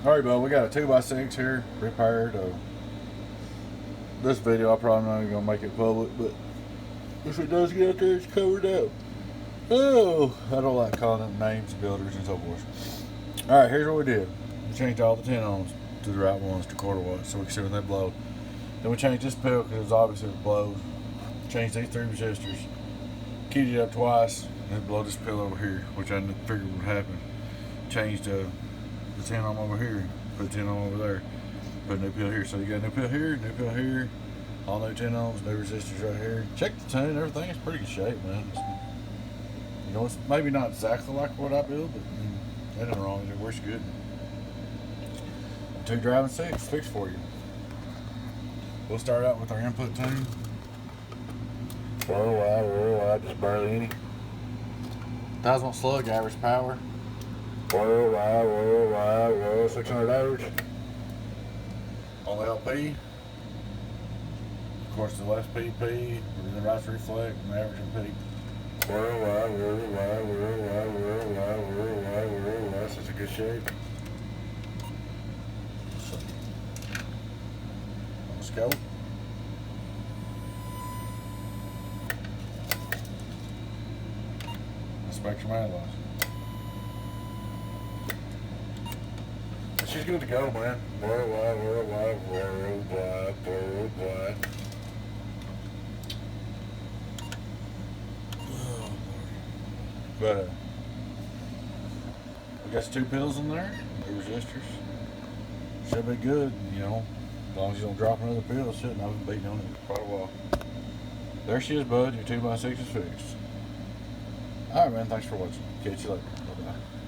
Alright, bud, we got a 2x6 here repaired. This video, I'm probably not even going to make it public, but if it does get out there, it's covered up. Oh, I don't like calling them names, builders, and so forth. Alright, here's what we did. We changed all the 10 ohms to the right ones to quarter watts so we can see when they blow. Then we changed this pill because it was obvious it blows. Changed these 3 resistors. Keyed it up twice and it blew this pill over here, which I figured would happen. Changed the 10 ohm over here, put 10 ohm over there, put a new pill here. So you got a new pill here, all new 10 ohms, new resistors right here. Check the tune, everything is pretty good shape, man. You know, it's maybe not exactly like what I build, but that ain't wrong. It works good. 2 driving seats fixed for you. We'll start out with our input tune. Worldwide, just barely any. 1,000 slug, average power. Worldwide, 600 average. On the LP. Of course, the left PP, the right's reflect, and the average and peak. Worldwide, such a good shape. Let's go. Spectrum analyzer. She's good to go, man. Worldwide. But we got 2 pills in there, 2 resistors. Should be good, you know. As long as you don't drop another pill, it shouldn't. I've been beating on it for quite a while. There she is, bud. Your 2x6 is fixed. Alright, man. Thanks for watching. Catch you later. Bye-bye.